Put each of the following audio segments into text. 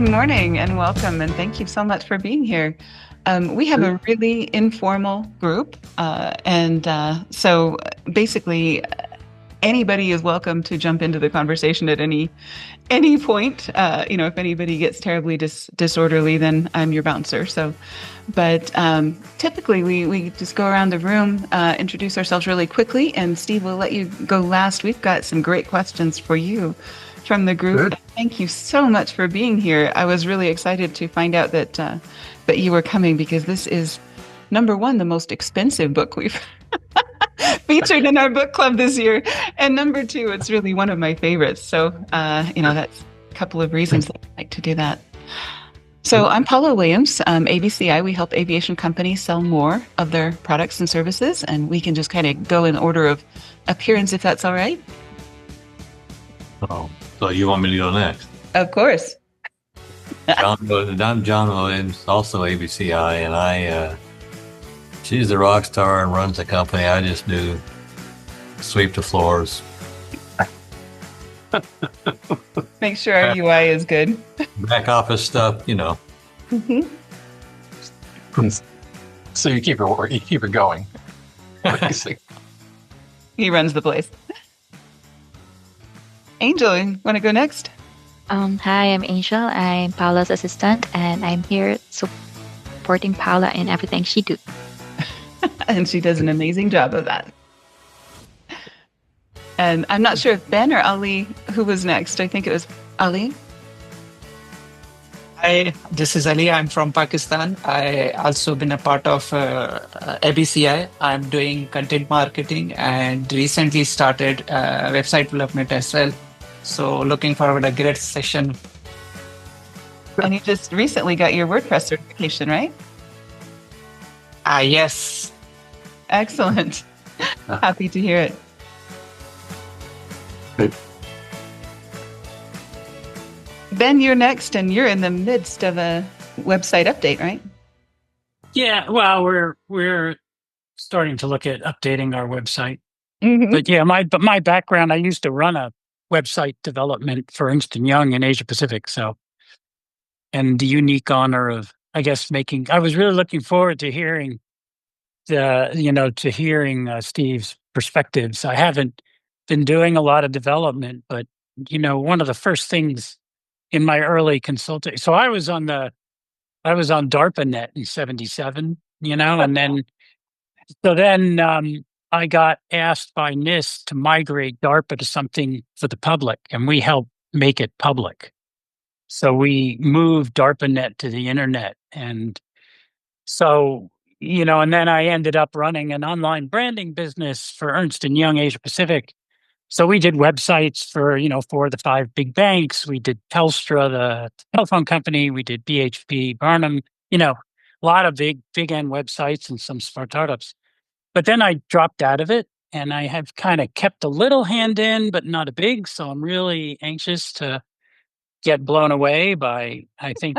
Good morning and welcome, and thank you so much for being here. We have a really informal group, so basically anybody is welcome to jump into the conversation at any point. If anybody gets terribly disorderly, then I'm your bouncer. But typically we just go around the room, introduce ourselves really quickly, and Steve will let you go last. We've got some great questions for you from the group. Good. Thank you so much for being here. I was really excited to find out that you were coming because this is number one, the most expensive book we've featured in our book club this year, and number two, it's really one of my favorites. So, that's a couple of reasons that I like to do that. So I'm Paula Williams, ABCI. We help aviation companies sell more of their products and services, and we can just kind of go in order of appearance if that's all right. Oh, so you want me to go next? Of course. I'm John Williams, also ABCI, and she's the rock star and runs the company. I just do sweep the floors. Make sure our UI is good. Back office stuff, Mm-hmm. So you keep it going. He runs the place. Angel, you want to go next? Hi, I'm Angel. I'm Paula's assistant, and I'm here supporting Paula in everything she do. And she does an amazing job of that. And I'm not sure if Ben or Ali, who was next. I think it was Ali. Hi, this is Ali. I'm from Pakistan. I also been a part of ABCI. I'm doing content marketing and recently started website development as well. So looking forward to a great session. And you just recently got your WordPress certification, right? Yes. Excellent. Happy to hear it. Good. Ben, you're next, and you're in the midst of a website update, right? Yeah, well, we're starting to look at updating our website. Mm-hmm. But yeah, my background, I used to run a website development for Ernst & Young in Asia Pacific. So, and the unique honor of, I guess, I was really looking forward to hearing Steve's perspectives. I haven't been doing a lot of development, but one of the first things in my early consulting, so I was on DARPANet in '77, and then I got asked by NIST to migrate DARPA to something for the public, and we helped make it public. So we moved DARPANet to the internet. And so, and then I ended up running an online branding business for Ernst & Young Asia Pacific. So we did websites for the 5 big banks. We did Telstra, the telephone company. We did BHP, Barnum, a lot of big end websites and some startups. But then I dropped out of it, and I have kind of kept a little hand in, but not a big. So I'm really anxious to get blown away by, I think,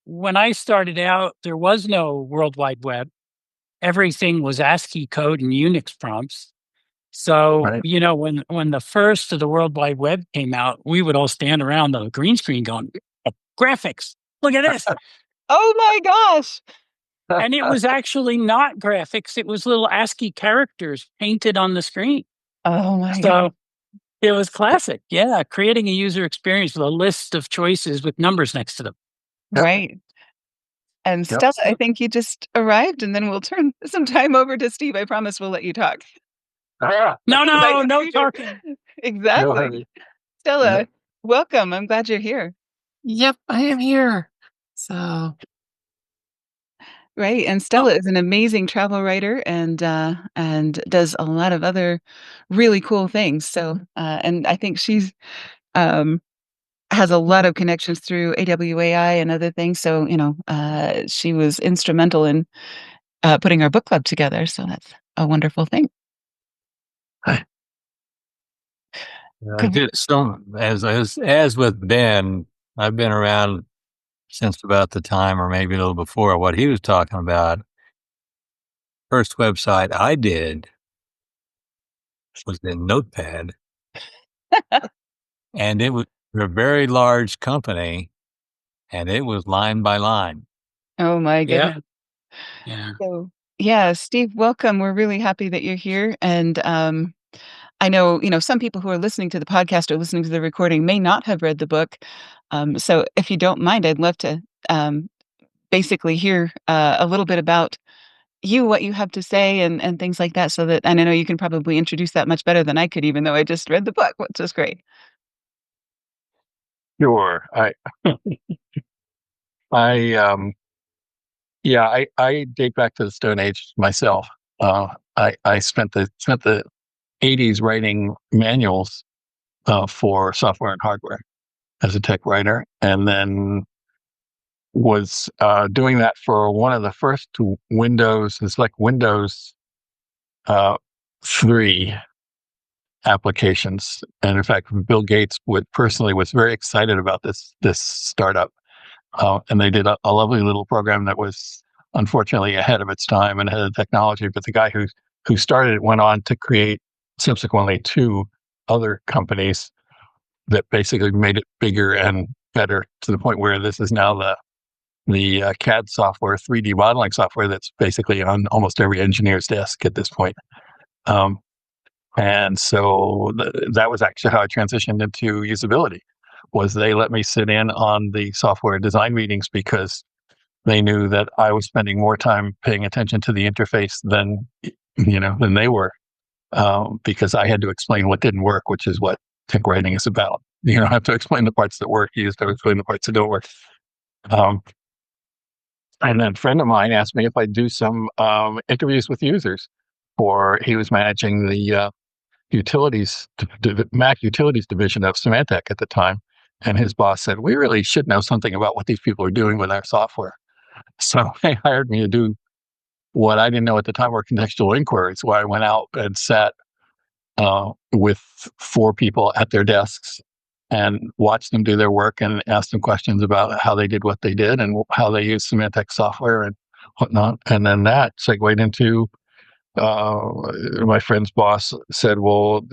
when I started out, there was no World Wide Web. Everything was ASCII code and Unix prompts. So, Right. When the first of the World Wide Web came out, we would all stand around the green screen going, graphics, look at this. Oh my gosh. And it was actually not graphics. It was little ASCII characters painted on the screen. Oh my So it was classic. Yeah. Creating a user experience with a list of choices with numbers next to them. Right. And Yep. Stella, I think you just arrived, and then we'll turn some time over to Steve. I promise we'll let you talk. No Like- talking. Exactly. Stella, welcome. I'm glad you're here. Yep, I am here. So, Right. And Stella is an amazing travel writer and does a lot of other really cool things. So and I think she's has a lot of connections through AWAI and other things. So, she was instrumental in putting our book club together. So that's a wonderful thing. So as with Ben, I've been around since about the time, or maybe a little before, what he was talking about. First website I did was in Notepad, and it was for a very large company, and it was line by line. Oh my Yeah. goodness. Yeah. So, yeah, Steve, welcome. We're really happy that you're here. And I know, some people who are listening to the podcast or listening to the recording may not have read the book. So if you don't mind, I'd love to basically hear a little bit about you, what you have to say and things like that, so that, and I know you can probably introduce that much better than I could, even though I just read the book, which is great. Sure. I date back to the Stone Age myself. I spent the 80s writing manuals for software and hardware as a tech writer, and then was doing that for one of the first Windows. It's like Windows 3 applications, and in fact, Bill Gates personally was very excited about this startup, and they did a lovely little program that was unfortunately ahead of its time and ahead of technology. But the guy who started it went on to create subsequently 2 other companies that basically made it bigger and better, to the point where this is now the CAD software, 3D modeling software that's basically on almost every engineer's desk at this point. And so that was actually how I transitioned into usability. Was they let me sit in on the software design meetings because they knew that I was spending more time paying attention to the interface than they were, because I had to explain what didn't work, which is what tech writing is about. You don't have to explain the parts that work; you just have to explain the parts that don't work. And then a friend of mine asked me if I'd do some interviews with users. He was managing the Mac utilities division of Symantec at the time, and his boss said, "We really should know something about what these people are doing with our software." So they hired me to do what I didn't know at the time were contextual inquiries, where I went out and sat with 4 people at their desks and watched them do their work and asked them questions about how they did what they did and how they used Symantec software and whatnot. And then that segued into my friend's boss said, "Well,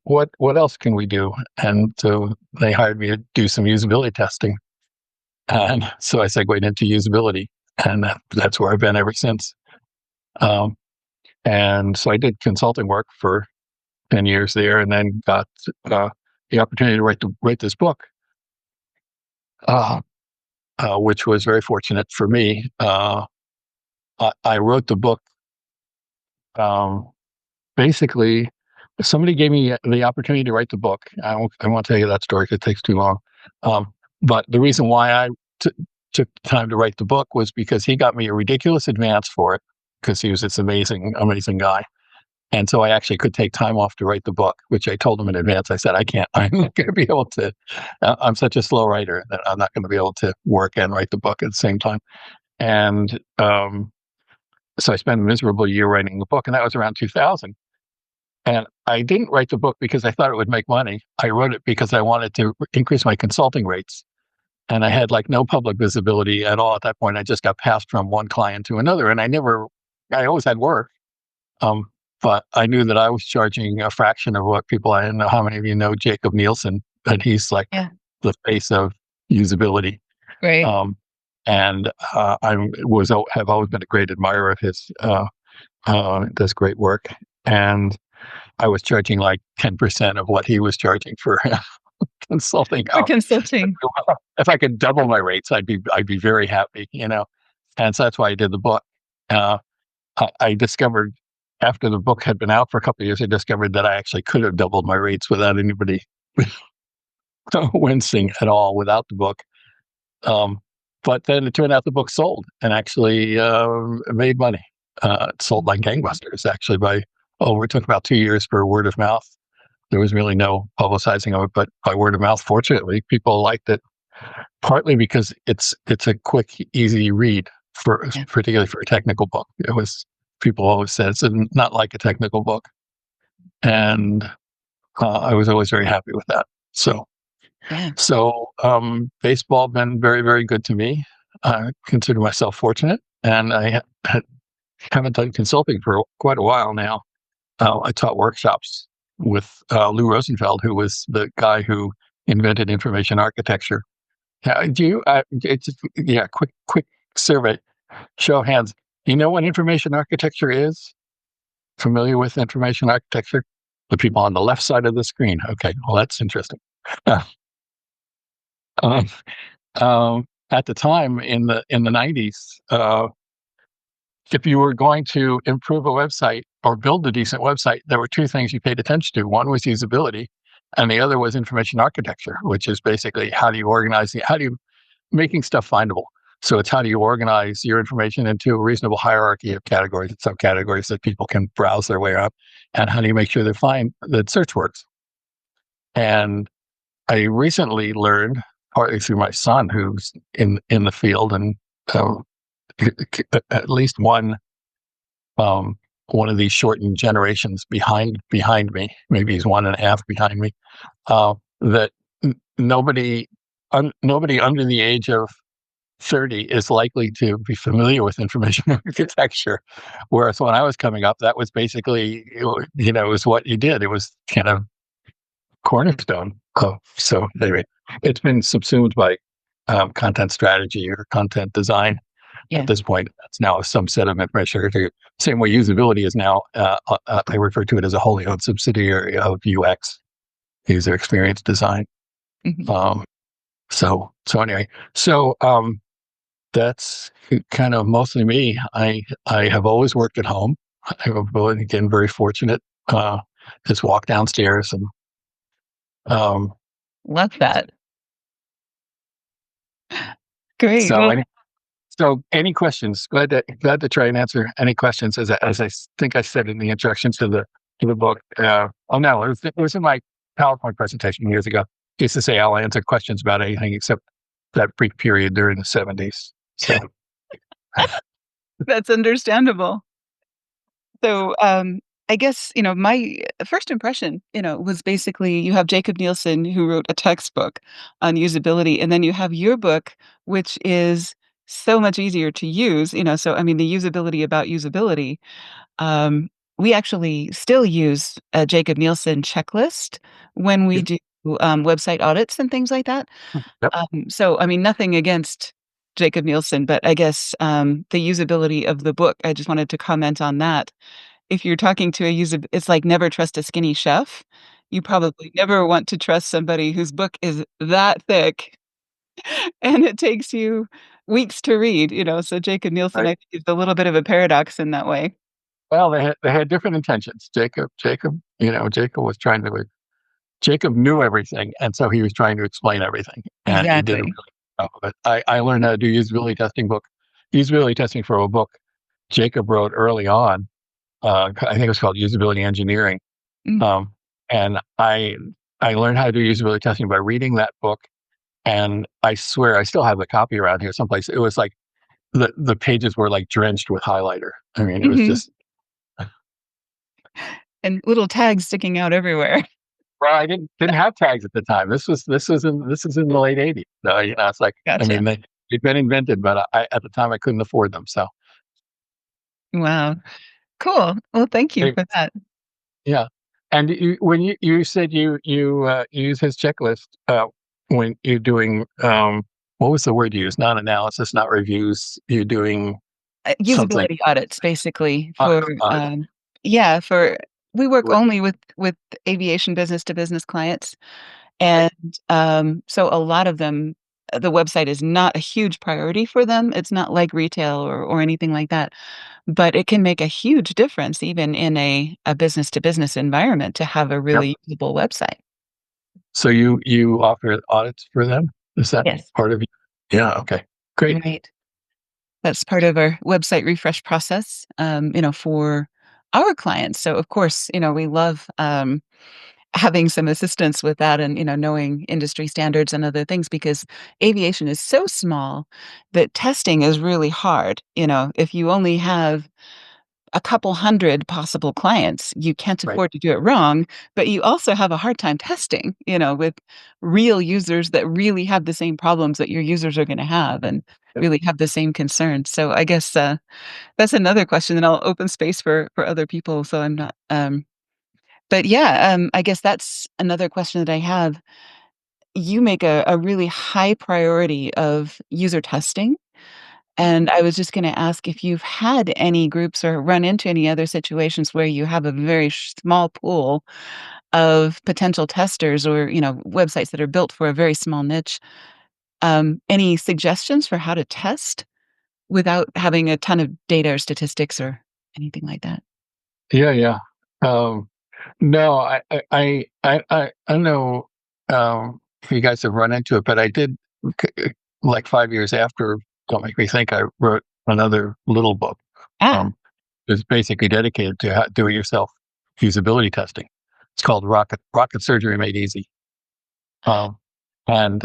what else can we do?" And so they hired me to do some usability testing, and so I segued into usability, and that's where I've been ever since. And so I did consulting work for 10 years there, and then got the opportunity to write this book, which was very fortunate for me. I wrote the book. Basically, somebody gave me the opportunity to write the book. I won't tell you that story because it takes too long. But the reason why I took time to write the book was because he got me a ridiculous advance for it, because he was this amazing guy. And so I actually could take time off to write the book, which I told him in advance. I said, I'm not going to be able to, I'm such a slow writer that I'm not going to be able to work and write the book at the same time. And so I spent a miserable year writing the book, and that was around 2000. And I didn't write the book because I thought it would make money. I wrote it because I wanted to increase my consulting rates. And I had no public visibility at all at that point. I just got passed from one client to another. And I always had work. But I knew that I was charging a fraction of what people, I don't know how many of you know Jacob Nielsen, and he's the face of usability. Right. And have always been a great admirer of his, does great work. And I was charging 10% of what he was charging for consulting. For consulting. If I could double my rates, I'd be very happy, And so that's why I did the book. I discovered, after the book had been out for a couple of years, I discovered that I actually could have doubled my rates without anybody wincing at all without the book. But then it turned out the book sold and actually made money. It sold like gangbusters, actually. It took about 2 years for word of mouth. There was really no publicizing of it, but by word of mouth, fortunately, people liked it, partly because it's a quick, easy read, particularly for a technical book. People always said it's not like a technical book. And I was always very happy with that. So baseball been very, very good to me. I consider myself fortunate, and I haven't done consulting for quite a while now. I taught workshops with Lou Rosenfeld, who was the guy who invented information architecture. Do you? It's just, quick survey. Show of hands. Do you know what information architecture is? Familiar with information architecture? The people on the left side of the screen. Okay, well that's interesting. um, at the time in the 90s, if you were going to improve a website or build a decent website, there were two things you paid attention to. One was usability, and the other was information architecture, which is basically how do you organize making stuff findable. So it's how do you organize your information into a reasonable hierarchy of categories and subcategories that people can browse their way up, and how do you make sure that search works. And I recently learned, partly through my son, who's in the field, and at least one of these shortened generations behind me, maybe he's 1.5 behind me, that nobody under the age of 30 is likely to be familiar with information architecture. Whereas when I was coming up, that was basically, it was what you did. It was kind of cornerstone. So anyway, it's been subsumed by content strategy or content design. Yeah. At this point, that's now some set of information architecture. Same way usability is now, I refer to it as a wholly owned subsidiary of UX, user experience design. Mm-hmm. So anyway, that's kind of mostly me. I have always worked at home. I'm again very fortunate. Just walk downstairs and Love that. Great. So any questions? Glad to try and answer any questions. As I think I said in the introduction to the book. No, it was in my PowerPoint presentation years ago. I used to say I'll answer questions about anything except that brief period during the 70s. So That's understandable. So I guess, my first impression, was basically you have Jacob Nielsen who wrote a textbook on usability, and then you have your book, which is so much easier to use, so I mean the usability about usability. Um, we actually still use a Jacob Nielsen checklist when we do website audits and things like that. Yep. So I mean nothing against Jacob Nielsen, but I guess the usability of the book, I just wanted to comment on that. If you're talking to a user, it's like never trust a skinny chef. You probably never want to trust somebody whose book is that thick and it takes you weeks to read, so Jacob Nielsen, I Right. think, is a little bit of a paradox in that way. Well, they had different intentions. Jacob, Jacob knew everything, and so he was trying to explain everything, and he did a really Exactly. good job of it. I learned how to do usability testing for a book Jacob wrote early on. I think it was called Usability Engineering. Mm. And I learned how to do usability testing by reading that book. And I swear I still have the copy around here someplace. It was like the pages were like drenched with highlighter. I mean, it was Mhm. just, And little tags sticking out everywhere. well, I didn't have tags at the time. This is in the late 80s. So, it's like, I Gotcha. mean, they'd been invented, but at the time I couldn't afford them. So Wow. Cool. Well, thank you they- for that. yeah. And when you said you use his checklist when you're doing what was the word you used? Not analysis, not reviews. You're doing something. Usability audits, basically, Audit. we work Right. only with aviation business to business clients. And so a lot of them, the website is not a huge priority for them. It's not like retail or anything like that. But it can make a huge difference even in a business to business environment to have a Yep. really usable website. So you offer audits for them? Is that Yes. part of you? Yeah. Okay. Great. Right. That's part of our website refresh process, for our clients. So of course, we love having some assistance with that and, knowing industry standards and other things because aviation is so small that testing is really hard. If you only have a couple hundred possible clients, you can't Right. afford to do it wrong, but you also have a hard time testing, with real users that really have the same problems that your users are going to have and Yep. really have the same concerns. So I guess that's another question, and I'll open space for other people. So I'm not. But yeah, I guess that's another question that I have. you make a really high priority of user testing. And I was just going to ask if you've had any groups or run into any other situations where you have a very small pool of potential testers, or websites that are built for a very small niche. Any suggestions for how to test without having a ton of data or statistics or anything like that? Yeah. No, I don't know if you guys have run into it, but I did like 5 years after Don't Make Me Think, I wrote another little book. Ah. It's basically dedicated to do-it-yourself usability testing. It's called Rocket Surgery Made Easy. And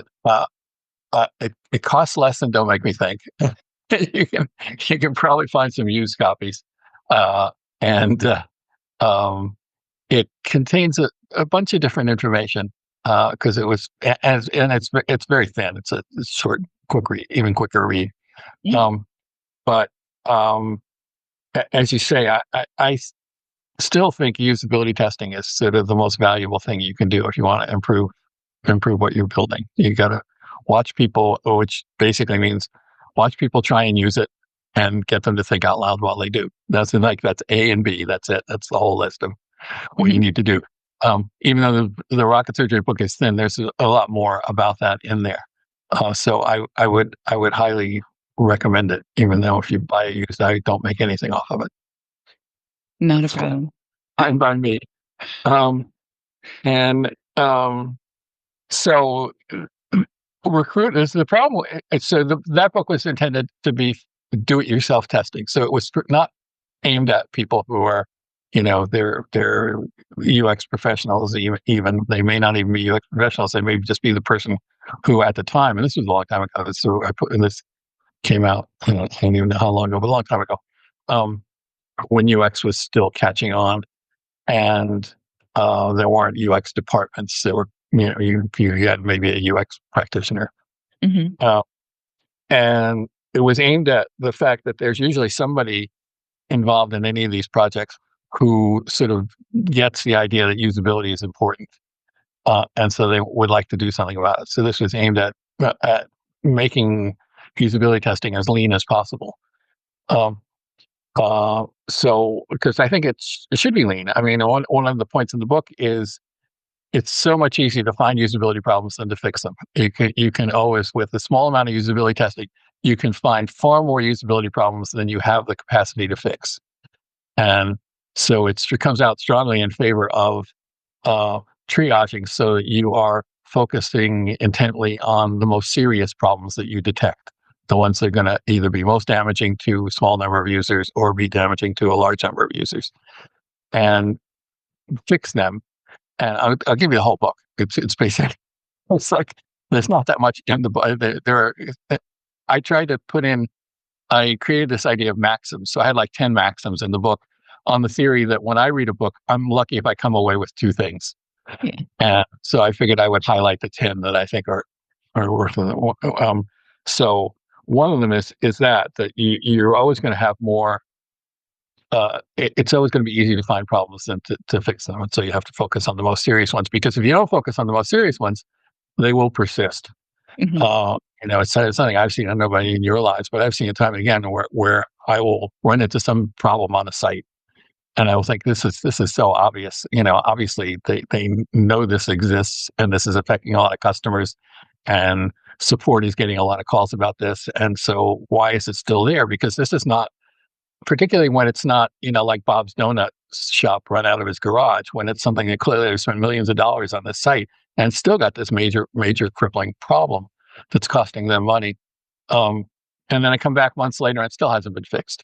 it costs less than Don't Make Me Think. you can probably find some used copies, and it contains a bunch of different information because it was and it's very thin. It's a short, quick read, even quicker read. Yeah. But as you say, I still think usability testing is sort of the most valuable thing you can do if you want to improve what you're building. You got to watch people, which basically means watch people try and use it and get them to think out loud while they do. That's A and B. That's it. That's the whole list of what you need to do. Even though the rocket surgery book is thin, there's a lot more about that in there. So I would highly recommend it, even though if you buy it used, I don't make anything off of it. Not a problem. Fine by me. So Recruit is the problem. So that book was intended to be do-it-yourself testing. So it was not aimed at people who are, they're UX professionals. Even they may not even be UX professionals. They may just be the person who, at the time, and this was a long time ago. So this came out. I don't even know how long ago, but a long time ago, when UX was still catching on, and there weren't UX departments. There were, you had maybe a UX practitioner. Mm-hmm. And it was aimed at the fact that there's usually somebody involved in any of these projects who sort of gets the idea that usability is important. And so they would like to do something about it. So this was aimed at making usability testing as lean as possible. So, because I think it should be lean. I mean, one of the points in the book is it's so much easier to find usability problems than to fix them. You can always, with a small amount of usability testing, you can find far more usability problems than you have the capacity to fix. And so it comes out strongly in favor of triaging, so that you are focusing intently on the most serious problems that you detect, the ones that are going to either be most damaging to a small number of users or be damaging to a large number of users, and fix them. And I'll give you the whole book. It's basic. It's like there's not that much in the book. I tried to put in. I created this idea of maxims. So I had like 10 maxims in the book, on the theory that when I read a book, I'm lucky if I come away with 2 things. Yeah. And so I figured I would highlight the 10 that I think are worth it. So one of them is that you're always going to have more. It's always going to be easy to find problems than to fix them. And so you have to focus on the most serious ones, because if you don't focus on the most serious ones, they will persist. Mm-hmm. It's something I've seen. I don't know about in your lives, but I've seen it time and again where I will run into some problem on a site, and I will think this is so obvious. Obviously they know this exists, and this is affecting a lot of customers, and support is getting a lot of calls about this. And so why is it still there? Because this is not, particularly when it's not, like Bob's Donut shop run out of his garage, when it's something that clearly they've spent millions of dollars on this site and still got this major crippling problem that's costing them money. And then I come back months later and it still hasn't been fixed.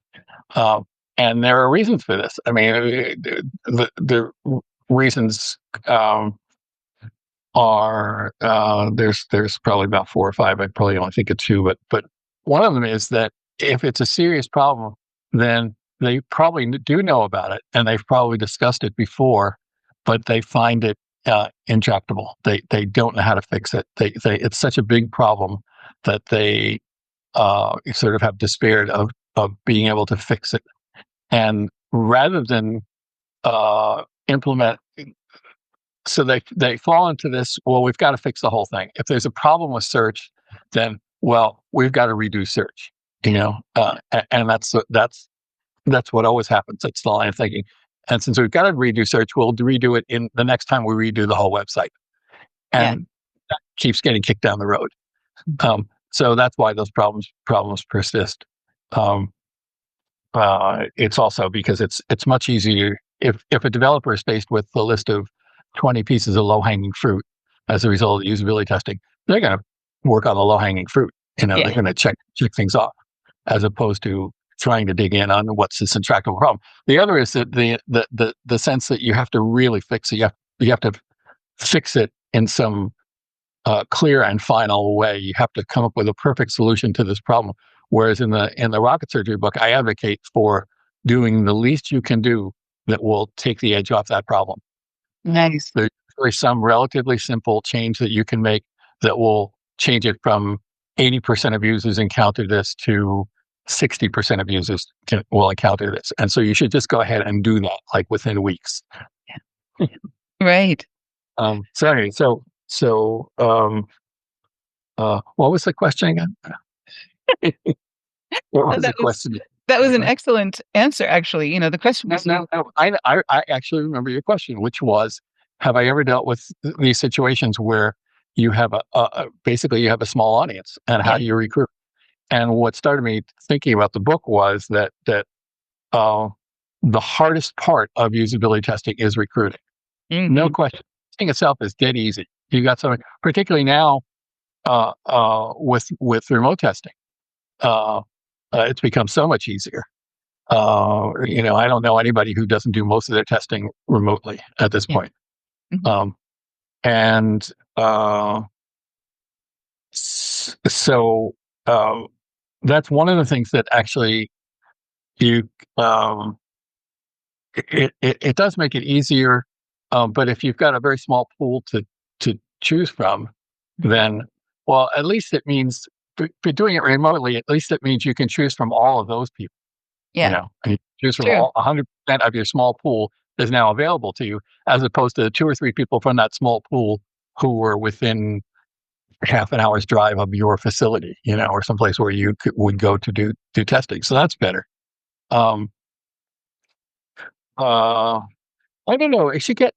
And there are reasons for this. I mean, the reasons are there's probably about 4 or 5. I probably only think of 2, but one of them is that if it's a serious problem, then they probably do know about it, and they've probably discussed it before, but they find it intractable. They don't know how to fix it. It's such a big problem that they sort of have despaired of being able to fix it. And rather than implement so they fall into this. Well, we've got to fix the whole thing. If there's a problem with search, then we've got to redo search. And that's what always happens. That's the line of thinking. And since we've got to redo search, we'll redo it in the next time we redo the whole website, and that keeps getting kicked down the road. So that's why those problems persist. It's also because it's much easier if a developer is faced with the list of 20 pieces of low-hanging fruit as a result of usability testing, they're going to work on the low-hanging fruit. They're going to check things off, as opposed to trying to dig in on what's this intractable problem. The other is that the sense that you have to really fix it. You have to fix it in some clear and final way. You have to come up with a perfect solution to this problem. Whereas in the rocket surgery book, I advocate for doing the least you can do that will take the edge off that problem. Nice. There's some relatively simple change that you can make that will change it from 80% of users encounter this to 60% of users will encounter this. And so you should just go ahead and do that, like within weeks. Right. What was the question again? What was the question? That was an excellent answer, actually. The question was... No, I actually remember your question, which was, have I ever dealt with these situations where you have basically you have a small audience, and how do you recruit? And what started me thinking about the book was that the hardest part of usability testing is recruiting. Mm-hmm. No question. Testing itself is dead easy. You got something, particularly now with remote testing. It's become so much easier. I don't know anybody who doesn't do most of their testing remotely at this point. Mm-hmm. So that's one of the things that actually it does make it easier. But if you've got a very small pool to choose from, then at least it means, for doing it remotely, at least it means you can choose from all of those people. Yeah. And you choose from all 100% of your small pool is now available to you, as opposed to 2 or 3 people from that small pool who were within half an hour's drive of your facility, or someplace where you would go to do testing. So that's better. I don't know. I should get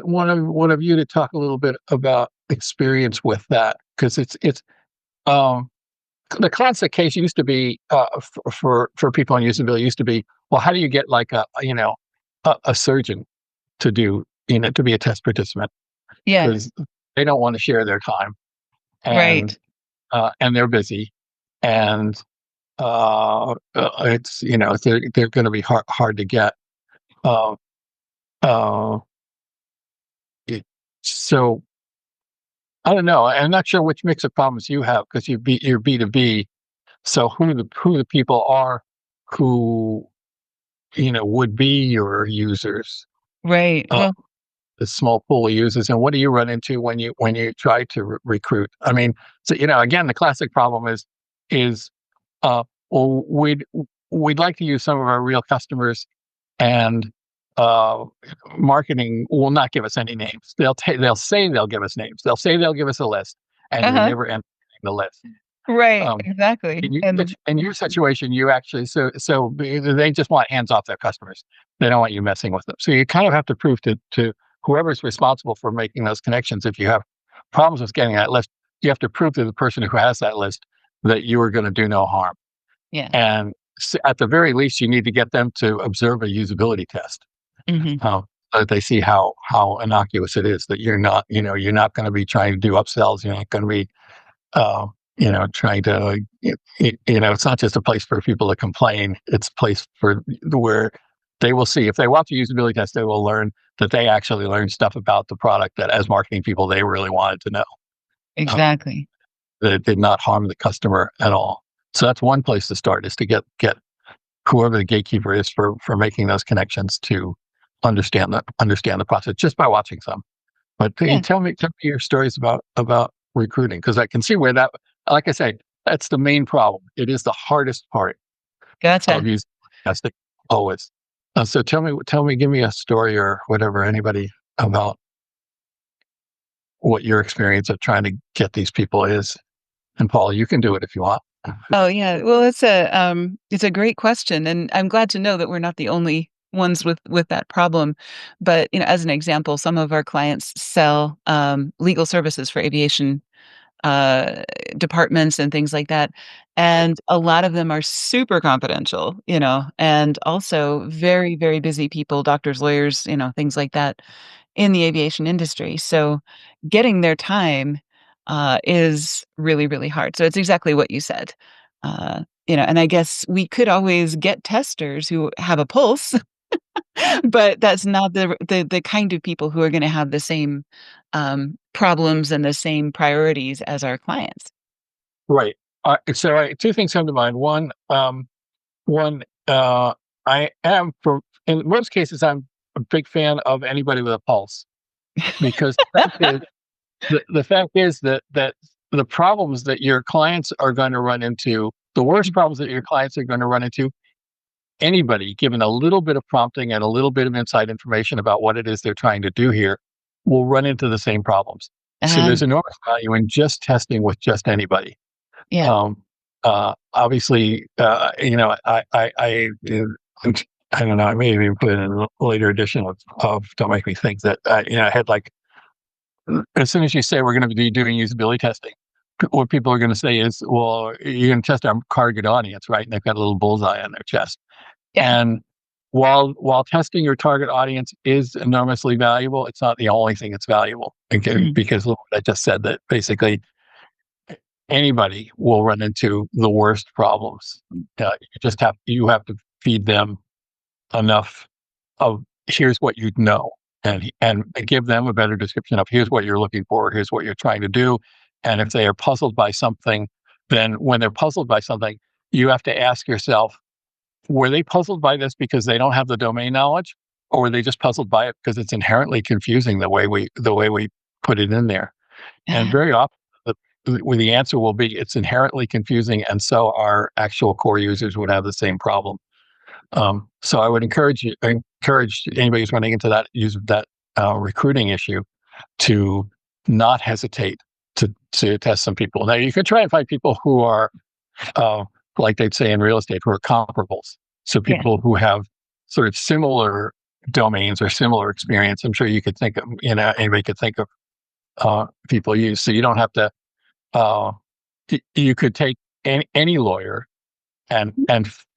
one of you to talk a little bit about experience with that, because it's the classic case used to be for people in usability used to be, well, how do you get like a surgeon to do to be a test participant? Yeah, because they don't want to share their time, and right, and they're busy, and it's they're going to be hard to get. So I don't know. I'm not sure which mix of problems you have, because you're B2B. So who the people are who would be your users? Right. Well, the small pool of users, and what do you run into when you try to recruit? I mean, so again, the classic problem is well, we'd like to use some of our real customers, and marketing will not give us any names. They'll say they'll give us names. They'll say they'll give us a list, and we never enter the list. Right. Exactly. In your situation, you actually so they just want hands off their customers. They don't want you messing with them. So you kind of have to prove to whoever's responsible for making those connections. If you have problems with getting that list, you have to prove to the person who has that list that you are going to do no harm. Yeah. And at the very least, you need to get them to observe a usability test. Mm-hmm. So that they see how innocuous it is, that you're not going to be trying to do upsells. You're not going to be, trying to, it's not just a place for people to complain. It's a place where they will see, if they watch a usability test, they will learn that they actually learned stuff about the product that, as marketing people, they really wanted to know. Exactly. That it did not harm the customer at all. So that's one place to start, is to get whoever the gatekeeper is for making those connections to understand the process just by watching some. But tell me your stories about recruiting, because I can see where that, like I say, that's the main problem. It is the hardest part of using testing, always. So tell me, give me a story or whatever, anybody, about what your experience of trying to get these people is. And Paula, you can do it if you want. Oh yeah. Well, it's a great question, and I'm glad to know that we're not the only ones with that problem. But as an example, some of our clients sell legal services for aviation uh, departments and things like that. And a lot of them are super confidential, and also very, very busy people, doctors, lawyers, things like that in the aviation industry. So getting their time is really, really hard. So it's exactly what you said. And I guess we could always get testers who have a pulse, but that's not the kind of people who are going to have the same problems and the same priorities as our clients. Right. Two things come to mind. One, I am in most cases, I'm a big fan of anybody with a pulse, because the fact is that the problems that your clients are going to run into, the worst problems that your clients are going to run into, anybody given a little bit of prompting and a little bit of inside information about what it is they're trying to do here will run into the same problems. So there's enormous value in just testing with just anybody. Yeah. Obviously, I don't know. I may have even put in a later edition of Don't Make Me Think that I had like, as soon as you say we're going to be doing usability testing, what people are going to say is, well, you're going to test our target audience, right? And they've got a little bullseye on their chest. Yeah. And while testing your target audience is enormously valuable, it's not the only thing that's valuable. Again, because look what I just said, that basically anybody will run into the worst problems. You have to feed them enough of here's what you know, and give them a better description of here's what you're looking for, here's what you're trying to do. And if they are puzzled by something, then when they're puzzled by something, you have to ask yourself, were they puzzled by this because they don't have the domain knowledge, or were they just puzzled by it because it's inherently confusing the way we put it in there? And very often the answer will be it's inherently confusing, and so our actual core users would have the same problem. So I would encourage anybody who's running into that recruiting issue to not hesitate to test some people. Now you can try and find people who are like they'd say in real estate, who are comparables. So people who have sort of similar domains or similar experience. I'm sure you could think of, anybody could think of people use. So you don't have to. You could take any lawyer and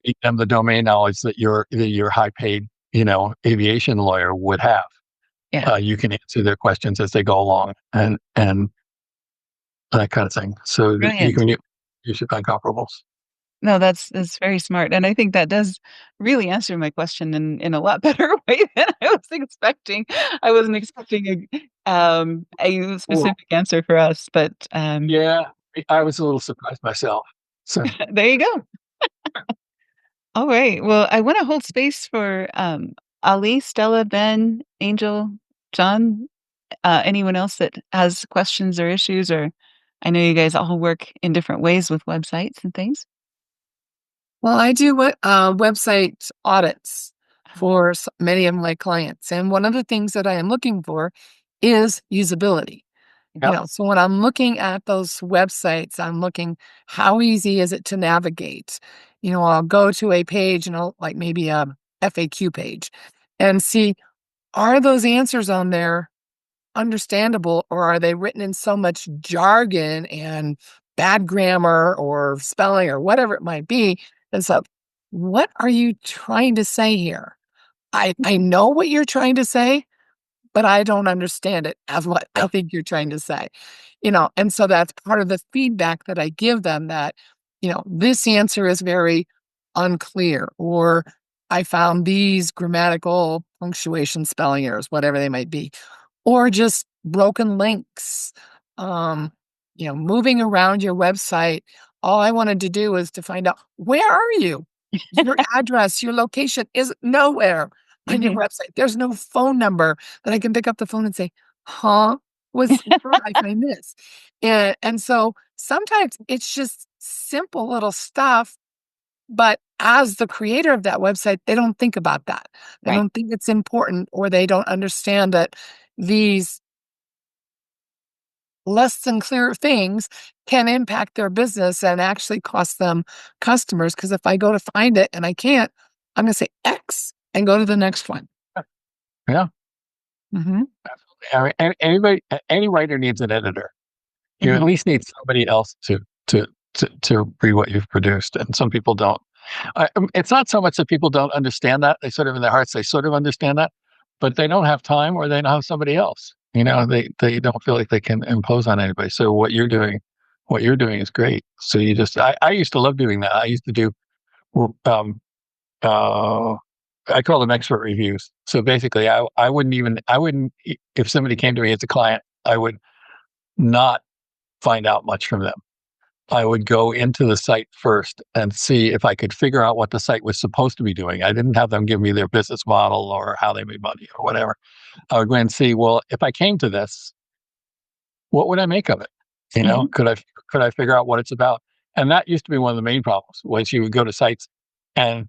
feed them the domain knowledge that your high paid aviation lawyer would have. Yeah. You can answer their questions as they go along and that kind of thing. So you should find comparables. No, that's very smart, and I think that does really answer my question in a lot better way than I was expecting. I wasn't expecting a specific answer for us, but yeah, I was a little surprised myself. So there you go. All right. Well, I want to hold space for Ali, Stella, Ben, Angel, John, anyone else that has questions or issues, or I know you guys all work in different ways with websites and things. Well, I do website audits for many of my clients. And one of the things that I am looking for is usability. Yep. So when I'm looking at those websites, I'm looking, how easy is it to navigate? I'll go to a page, like maybe a FAQ page, and see, are those answers on there understandable, or are they written in so much jargon and bad grammar or spelling or whatever it might be? And so, what are you trying to say here? I know what you're trying to say, but I don't understand it as what I think you're trying to say. And so that's part of the feedback that I give them, that, this answer is very unclear, or I found these grammatical, punctuation, spelling errors, whatever they might be, or just broken links. Moving around your website, all I wanted to do was to find out, where are you? Your address, your location is nowhere on your website. There's no phone number that I can pick up the phone and say, where did I find this? And so sometimes it's just simple little stuff, but as the creator of that website, they don't think about that. They don't think it's important, or they don't understand that these less than clear things can impact their business and actually cost them customers. Because if I go to find it and I can't, I'm going to say X and go to the next one. Yeah. Mm-hmm. I mean, any writer needs an editor. You at least need somebody else to read what you've produced, and some people don't. It's not so much that people don't understand that; they sort of in their hearts they sort of understand that, but they don't have time, or they don't have somebody else. They don't feel like they can impose on anybody. So what you're doing is great. So I used to love doing that. I used to do uh, I call them expert reviews. So basically, I wouldn't if somebody came to me as a client, I would not find out much from them. I would go into the site first and see if I could figure out what the site was supposed to be doing. I didn't have them give me their business model or how they made money or whatever. I would go and see, well, if I came to this, what would I make of it? Could I figure out what it's about? And that used to be one of the main problems was you would go to sites and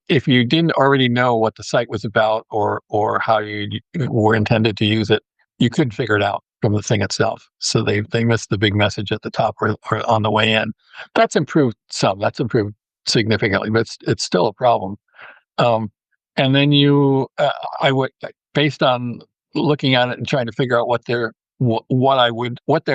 if you didn't already know what the site was about or how you were intended to use it, you couldn't figure it out from the thing itself. So they missed the big message at the top or on the way in. That's improved some. That's improved significantly, but it's still a problem. And then I would, based on looking at it and trying to figure out what they're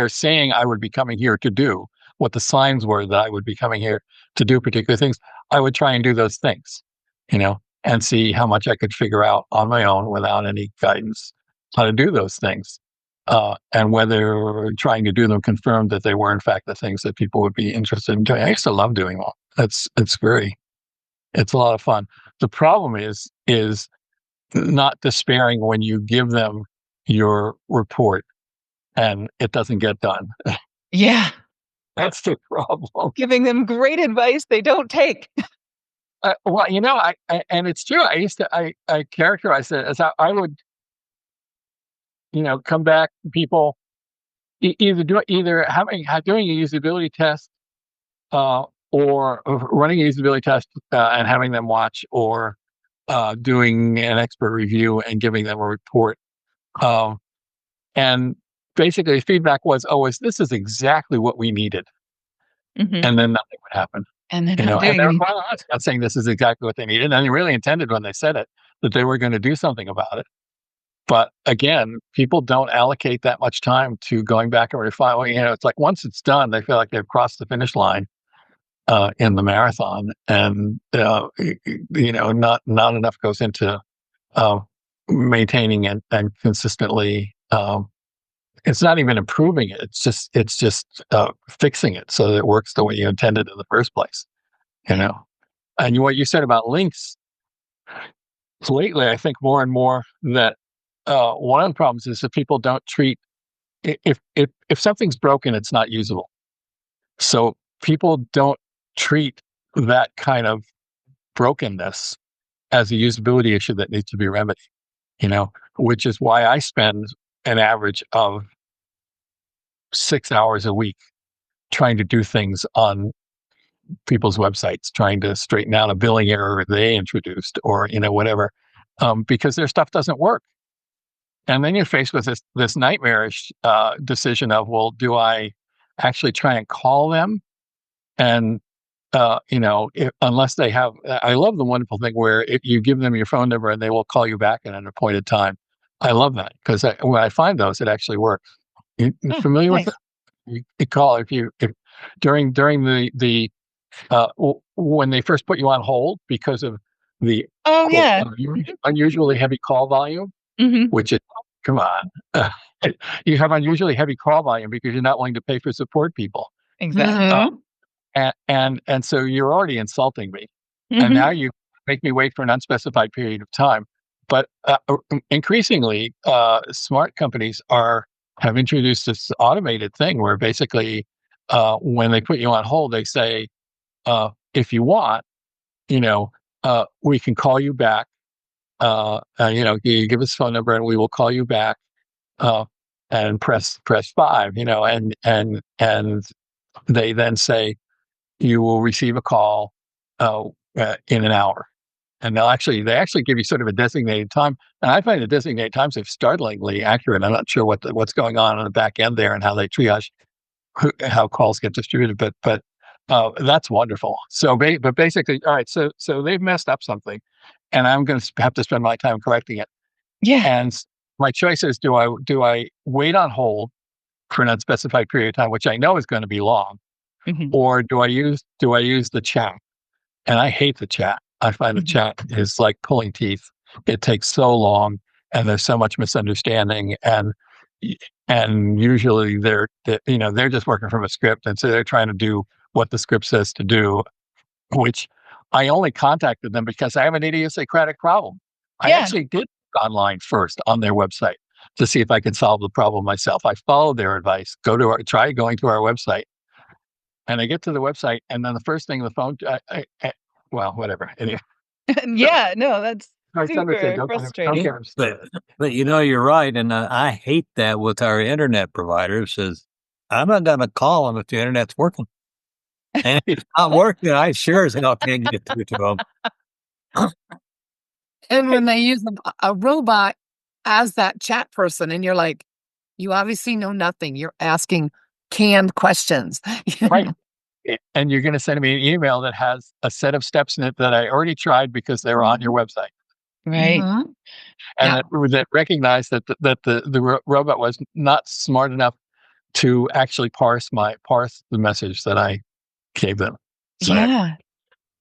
saying I would be coming here to do, what the signs were that I would be coming here to do particular things, I would try and do those things, and see how much I could figure out on my own without any guidance how to do those things. And whether trying to do them confirmed that they were in fact the things that people would be interested in doing. I used to love doing them. It's a lot of fun. The problem is not despairing when you give them your report and it doesn't get done. Yeah. That's the problem. Giving them great advice they don't take. Well, and it's true. I characterize it as I would, come back people either doing a usability test, or running a usability test and having them watch, or doing an expert review and giving them a report. And basically, the feedback was always, "This is exactly what we needed," and then nothing would happen. And then And they were quite honest about saying this is exactly what they needed, and they really intended when they said it that they were going to do something about it. But again, people don't allocate that much time to going back and refining. It's like once it's done, they feel like they've crossed the finish line in the marathon, and not enough goes into maintaining and consistently. It's not even improving it. It's just fixing it so that it works the way you intended in the first place. And what you said about links lately, I think more and more that one of the problems is that people don't treat if something's broken, it's not usable. So people don't treat that kind of brokenness as a usability issue that needs to be remedied. Which is why I spend an average of 6 hours a week trying to do things on people's websites, trying to straighten out a billing error they introduced or, whatever, because their stuff doesn't work. And then you're faced with this nightmarish decision of, well, do I actually try and call them? And, unless they have, I love the wonderful thing where if you give them your phone number and they will call you back at an appointed time. I love that because when I find those, it actually works. You familiar with it? You call if during the when they first put you on hold because of the unusually heavy call volume, which is, come on, you have unusually heavy call volume because you're not willing to pay for support people. Exactly. And so you're already insulting me, and now you make me wait for an unspecified period of time. But increasingly, smart companies have introduced this automated thing where basically, when they put you on hold, they say, if you want, we can call you back. You give us a phone number and we will call you back, and press 5. And they then say you will receive a call in an hour. and they actually give you sort of a designated time. And I find the designated times are startlingly accurate. I'm not sure what's going on the back end there and how they triage how calls get distributed, but that's wonderful. So, but basically, all right. So they've messed up something, and I'm going to have to spend my time correcting it. Yeah. And my choice is: do I wait on hold for an unspecified period of time, which I know is going to be long, or do I use the chat? And I hate the chat. I find the chat is like pulling teeth. It takes so long, and there's so much misunderstanding, and usually they're just working from a script, and so they're trying to do what the script says to do, which I only contacted them because I have an idiosyncratic problem. I actually did look online first on their website to see if I could solve the problem myself. I followed their advice. Try going to our website, and I get to the website, and then the first thing the phone, well, whatever. Anyway. Yeah, no, that's I super frustrating. But you're right, and I hate that with our internet provider. Says I'm not going to call them if the internet's working, and if it's not working, I sure as hell can't get through to them. And when they use a robot as that chat person, and you're like, you obviously know nothing. You're asking canned questions, right? And you're going to send me an email that has a set of steps in it that I already tried because they were on your website. Right. And that recognized that the robot was not smart enough to actually parse the message that I gave them. So,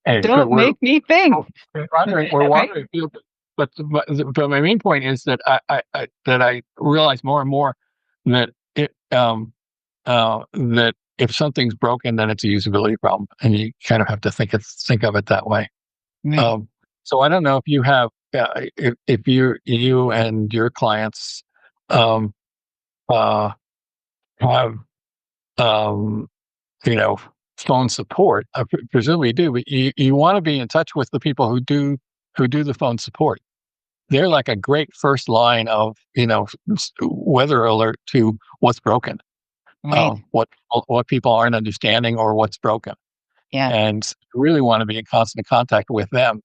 hey, don't make me think. We're wandering field, but my main point is that I realize more and more that that if something's broken, then it's a usability problem, and you kind of have to think of it that way. Right. So I don't know if you have, if you and your clients have phone support. Presumably you do, but you want to be in touch with the people who do the phone support. They're like a great first line of weather alert to what's broken. Right. What people aren't understanding or what's broken. Yeah. And really want to be in constant contact with them,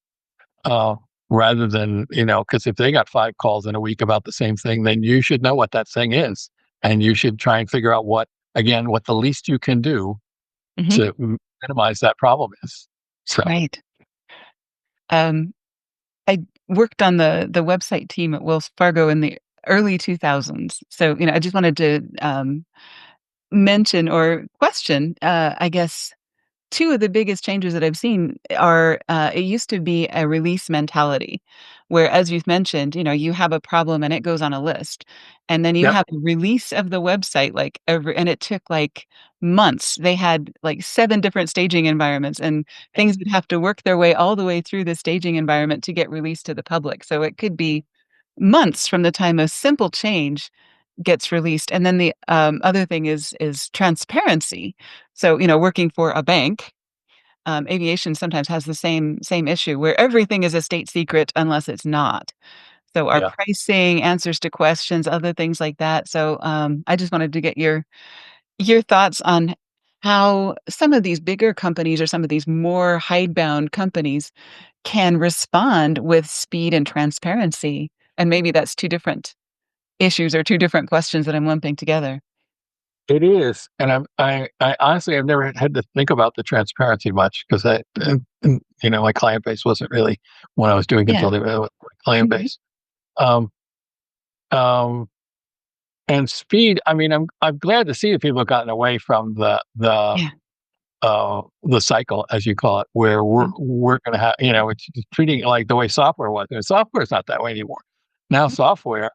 rather than, because if they got 5 calls in a week about the same thing, then you should know what that thing is. And you should try and figure out what the least you can do to minimize that problem is. So. Right. I worked on the website team at Wells Fargo in the early 2000s. So, I just wanted to mention or question, I guess, 2 of the biggest changes that I've seen are, it used to be a release mentality, where, as you've mentioned, you have a problem and it goes on a list, and then you have a release of the website, and it took, months. They had, 7 different staging environments, and things would have to work their way all the way through the staging environment to get released to the public. So it could be months from the time a simple change gets released. And then the other thing is transparency. So, working for a bank, aviation sometimes has the same issue where everything is a state secret unless it's not. So our pricing, answers to questions, other things like that. So I just wanted to get your thoughts on how some of these bigger companies or some of these more hidebound companies can respond with speed and transparency. And maybe that's 2 different issues or 2 different questions that I'm lumping together. It is, and I honestly I've never had to think about the transparency much because my client base wasn't really when I was doing consulting with my client base, and speed. I mean, I'm glad to see that people have gotten away from the cycle, as you call it, where we're going to have it's treating it like the way software was. And software is not that way anymore. Now software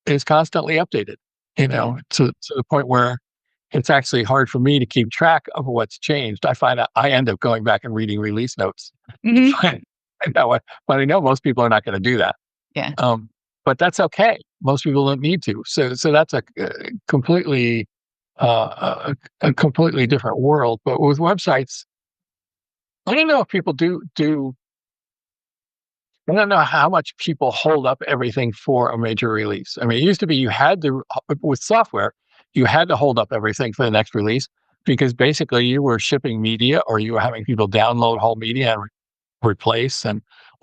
is constantly updated. To the point where it's actually hard for me to keep track of what's changed. I find I end up going back and reading release notes. But I know most people are not going to do that. Yeah. But that's okay. Most people don't need to. So that's a completely different world. But with websites, I don't know if people do. I don't know how much people hold up everything for a major release. I mean, it used to be you had to, with software, you had to hold up everything for the next release because basically you were shipping media or you were having people download whole media and replace,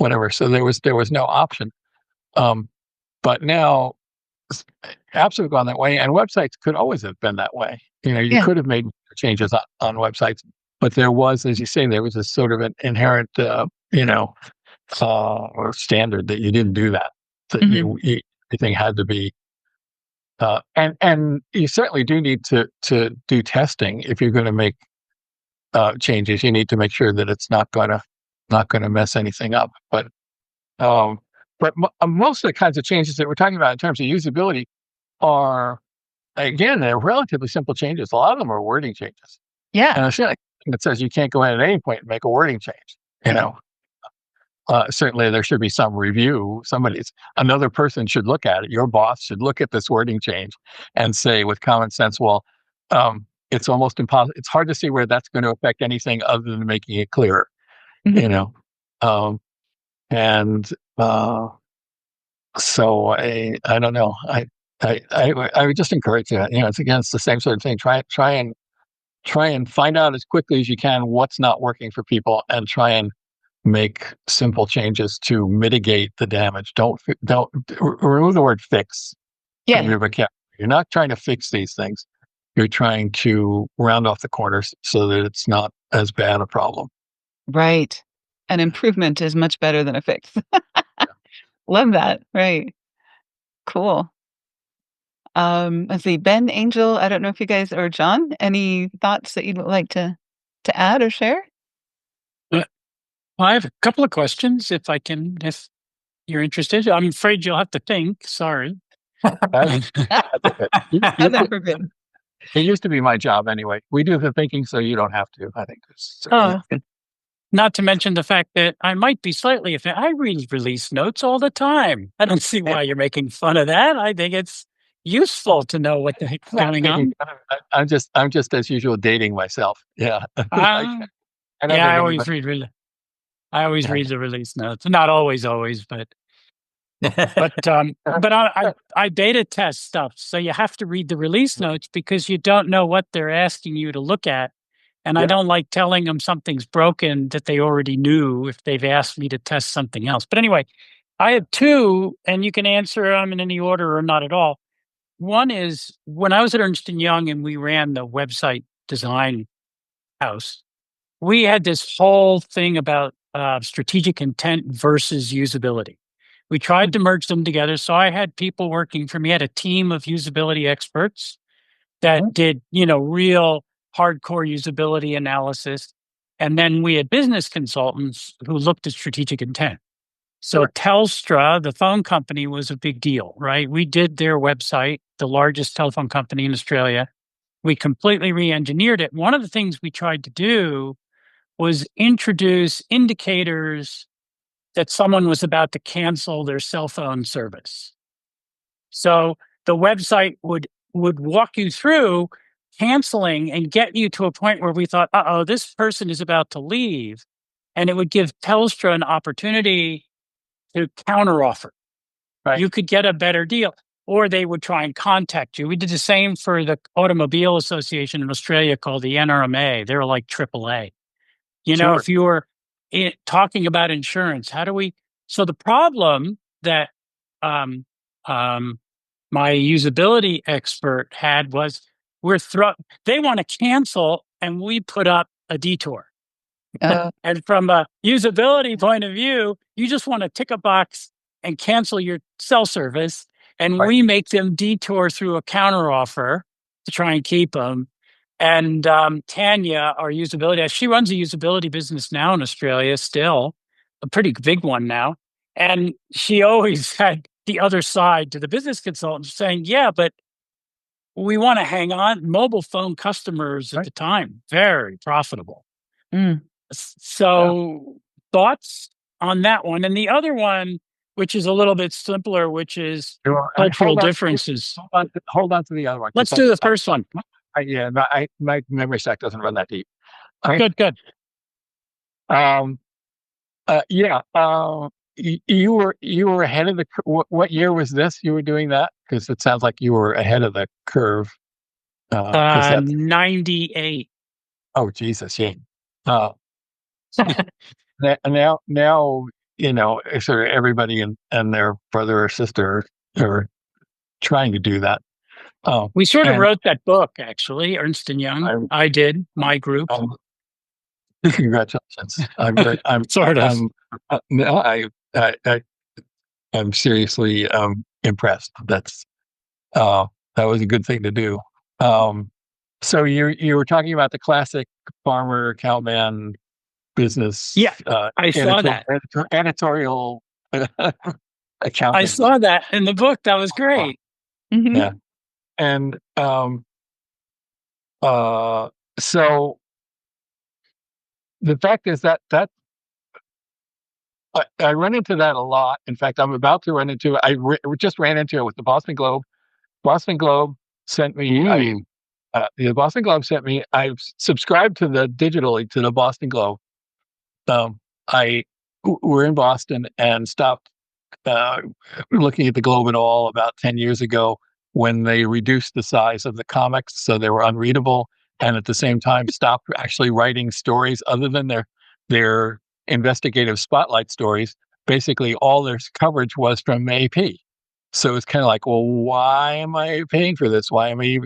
whatever. So there was no option. But now apps have gone that way, and websites could always have been that way. You know, you Yeah. could have made changes on websites, but there was, as you say, there was a sort of an inherent, standard that you didn't do that. That Mhm. everything had to be, and you certainly do need to do testing if you're going to make changes. You need to make sure that it's not going to mess anything up. But most of the kinds of changes that we're talking about in terms of usability are, again, they're relatively simple changes. A lot of them are wording changes. Yeah. And it's not like it says you can't go in at any point and make a wording change. You know, certainly there should be some review. Another person should look at it. Your boss should look at this wording change and say, with common sense, well, it's almost impossible. It's hard to see where that's going to affect anything other than making it clearer. Mhm. You know, and so I don't know. I would just encourage you. You know, it's the same sort of thing. Try and find out as quickly as you can what's not working for people, and try and make simple changes to mitigate the damage. Don't remove the word fix from Yeah. your vocabulary. You're not trying to fix these things. You're trying to round off the corners so that it's not as bad a problem. Right. An improvement is much better than a fix. Love that. Right. Cool. Let's see. Ben, Angel, I don't know if you guys, or John, any thoughts that you'd like to add or share? Well, I have a couple of questions, if you're interested. I'm afraid you'll have to think. Sorry. That's okay. No, we're good. It used to be my job anyway. We do the thinking, so you don't have to. I think. Oh, Not to mention the fact that I might be slightly offended. I read release notes all the time. I don't see why you're making fun of that. I think it's useful to know what the heck's going on. I'm just as usual dating myself. Yeah. Uh, I don't yeah, think I anybody. I always Yeah. read the release notes. Not always, but I beta test stuff, so you have to read the release notes because you don't know what they're asking you to look at. And I Yeah. don't like telling them something's broken that they already knew if they've asked me to test something else. But anyway, I have two, and you can answer them in any order or not at all. One is when I was at Ernst & Young and we ran the website design house, we had this whole thing about strategic intent versus usability. We tried to merge them together. So I had people working for me. I had a team of usability experts that did, real hardcore usability analysis. And then we had business consultants who looked at strategic intent. So Sure. Telstra, the phone company, was a big deal, right? We did their website, the largest telephone company in Australia. We completely re-engineered it. One of the things we tried to do was introduce indicators that someone was about to cancel their cell phone service. So the website would walk you through canceling and get you to a point where we thought, this person is about to leave. And it would give Telstra an opportunity to counteroffer. Right. You could get a better deal. Or they would try and contact you. We did the same for the Automobile Association in Australia called the NRMA. They were like AAA. Sure. If you were talking about insurance, how do we? So the problem that um, my usability expert had was they want to cancel, and we put up a detour. And from a usability point of view, you just want to tick a box and cancel your cell service, and Right. we make them detour through a counteroffer to try and keep them. And Tanya, our usability, she runs a usability business now in Australia, still a pretty big one now. And she always had the other side to the business consultant saying, yeah, but we want to hang on. Mobile phone customers at the time, very profitable. Mm. So thoughts on that one. And the other one, which is a little bit simpler, which is cultural differences. Hold on to the other one. Let's do the first one. Yeah, my memory stack doesn't run that deep. Good. Yeah. You were ahead of the. What year was this? You were doing that because it sounds like you were ahead of the curve. 98. Oh Jesus, yeah. Now sort of everybody and their brother or sister are trying to do that. We sort of and wrote that book, actually, Ernst and Young. I did, my group. Congratulations! I'm Sort of. no, I'm seriously impressed. That was a good thing to do. So you were talking about the classic farmer cowman business. Yeah, I saw that. Editorial accounting. I saw that in the book. That was great. Mhm. Yeah. And so the fact is that I run into that a lot. In fact, I'm about to run into it. Just ran into it with the Boston Globe. Boston Globe sent me. The Boston Globe sent me. I've subscribed to digitally to the Boston Globe. We're in Boston and stopped looking at the Globe at all about 10 years ago when they reduced the size of the comics so they were unreadable, and at the same time stopped actually writing stories other than their investigative spotlight stories. Basically, all their coverage was from AP. So it's kind of like, well, why am I paying for this? Why am I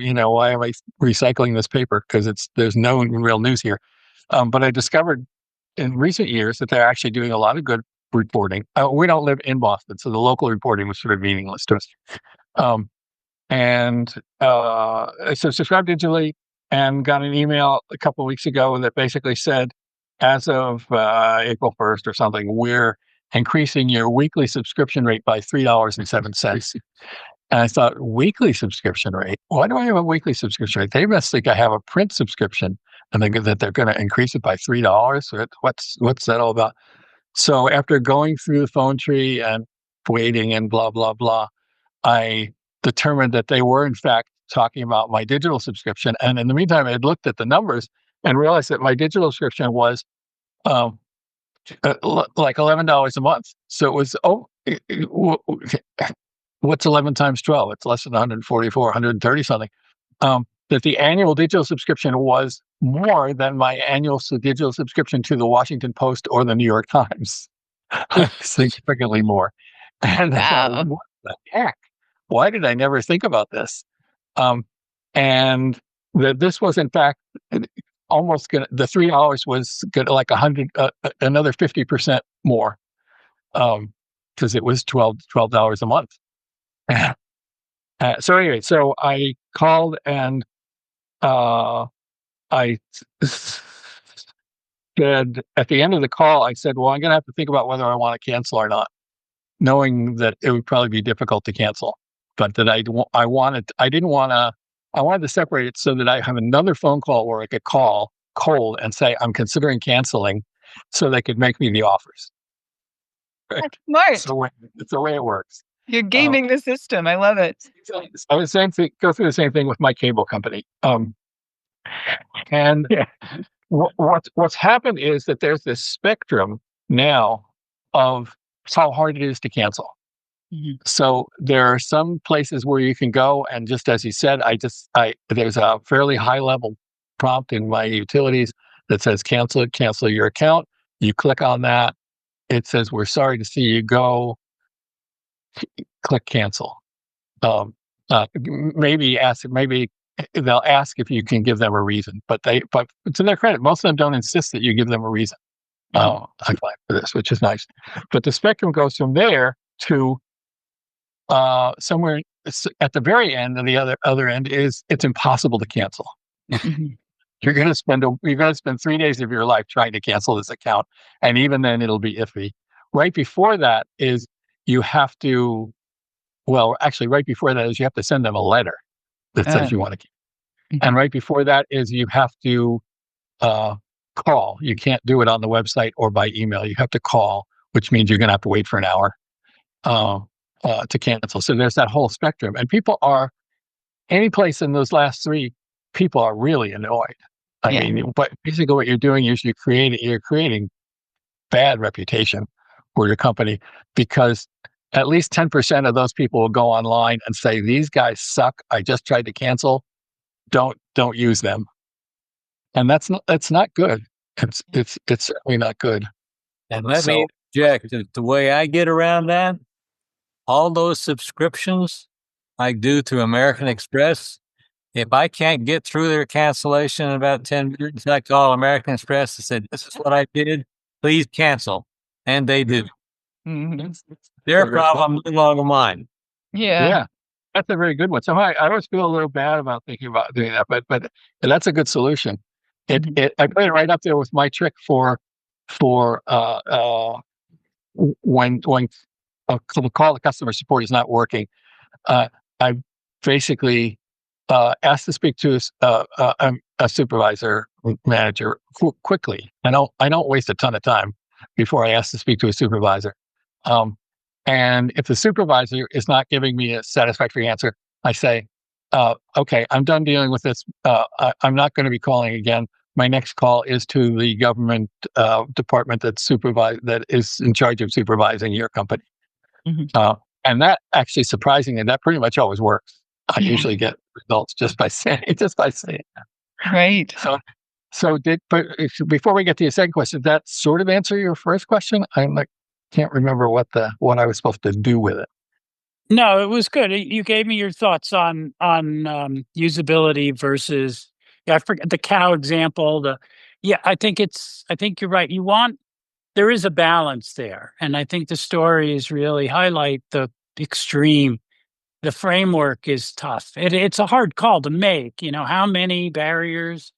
recycling this paper? Because there's no real news here. But I discovered in recent years that they're actually doing a lot of good reporting. We don't live in Boston, so the local reporting was sort of meaningless to us. So subscribed digitally and got an email a couple of weeks ago that basically said, as of April 1st or something, we're increasing your weekly subscription rate by $3.07. And I thought, weekly subscription rate? Why do I have a weekly subscription rate? They must think I have a print subscription and that they're going to increase it by $3. What's that all about? So after going through the phone tree and waiting and blah, blah, blah, I determined that they were, in fact, talking about my digital subscription. And in the meantime, I had looked at the numbers and realized that my digital subscription was like $11 a month. So it was, what's 11 times 12? It's less than 144, 130 something. That the annual digital subscription was more than my annual digital subscription to the Washington Post or the New York Times. Significantly more. And I thought, what the heck? Why did I never think about this? And that this was, in fact, almost the $3 was like another 50% more, because it was $12 a month. So anyway, so I called and I said at the end of the call, I said, well, I'm going to have to think about whether I want to cancel or not, knowing that it would probably be difficult to cancel, but that I wanted to separate it so that I have another phone call where I could call cold and say, I'm considering canceling, so they could make me the offers. Right? That's smart. It's the way it works. You're gaming the system. I love it. I was go through the same thing with my cable company. And what's happened is that there's this spectrum now of how hard it is to cancel. Mm-hmm. So there are some places where you can go and just, as you said, there's a fairly high level prompt in my utilities that says cancel your account. You click on that. It says, we're sorry to see you go. Click cancel. Maybe they'll ask if you can give them a reason, but to their credit, most of them don't insist that you give them a reason. I'm glad for this, which is nice. But the spectrum goes from there to somewhere at the very end, and the other end is it's impossible to cancel. You're going to spend 3 days of your life trying to cancel this account, and even then, it'll be iffy. Right before that is you have to. Well, actually, right before that is you have to send them a letter that says you want to keep. And right before that is you have to call. You can't do it on the website or by email. You have to call, which means you're going to have to wait for an hour to cancel. So there's that whole spectrum. And any place in those last three, people are really annoyed. I mean, but basically what you're doing is you're creating bad reputation for your company, because at least 10% of those people will go online and say, these guys suck. I just tried to cancel. Don't use them. And that's not good. It's certainly not good. And let me interject. The way I get around that, all those subscriptions I do through American Express, if I can't get through their cancellation in about 10 minutes, I call American Express and said, "This is what I did. Please cancel." And they do. Mhm. Their problem, no longer mine. Yeah. That's a very good one. So I always feel a little bad about thinking about doing that, but that's a good solution. I put it right up there with my trick for when a call to customer support is not working. I basically ask to speak to a supervisor manager quickly. I don't waste a ton of time before I ask to speak to a supervisor. And if the supervisor is not giving me a satisfactory answer, I say, "Okay, I'm done dealing with this. I'm not going to be calling again. My next call is to the government department that is in charge of supervising your company." Mhm. And that actually, surprisingly, that pretty much always works. I Yeah. usually get results just by saying it. Right. But before we get to your second question, did that sort of answer your first question? Can't remember what I was supposed to do with it. No, it was good. You gave me your thoughts on usability versus, I forget the cow example. I think you're right. There is a balance there, and I think the stories really highlight the extreme. The framework is tough. It's a hard call to make. How many barriers?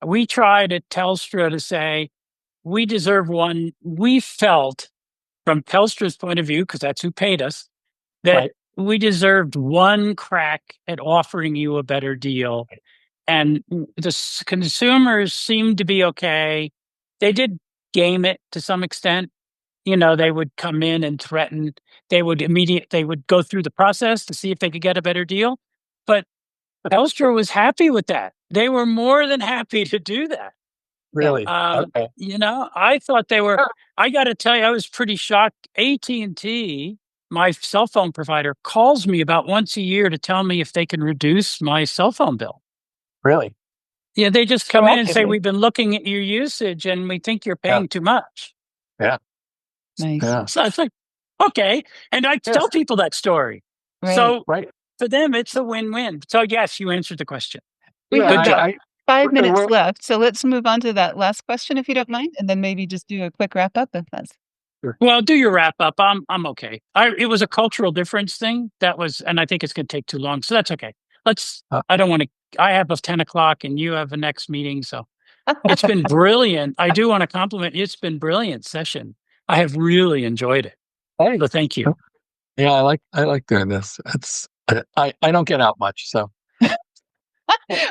We tried at Telstra to say we deserve one. We felt, from Telstra's point of view, because that's who paid us, that Right. we deserved one crack at offering you a better deal. And the consumers seemed to be okay. They did game it to some extent. They would come in and threaten. They would go through the process to see if they could get a better deal. But Telstra was happy with that. They were more than happy to do that. Really? Okay. I thought they were. I got to tell you, I was pretty shocked. AT&T, my cell phone provider, calls me about once a year to tell me if they can reduce my cell phone bill. Really? Yeah, they just come in and say, Proactively. "We've been looking at your usage, and we think you're paying too much." Yeah. Nice. Yeah. So it's like, okay, and I tell people that story. Right. So Right. for them, it's a win-win. So yes, you answered the question. We've Yeah. got about 5 minutes we're- left, so let's move on to that last question if you don't mind, and then maybe just do a quick wrap up if that's Well, do your wrap up. I'm okay. It was a cultural difference thing and I think it's going to take too long, so that's okay. I don't want to. I have a 10 o'clock, and you have a next meeting, so it's been brilliant. I do want to compliment you. It's been brilliant session. I have really enjoyed it. Hey. So thank you. Yeah, I like doing this. I don't get out much, so.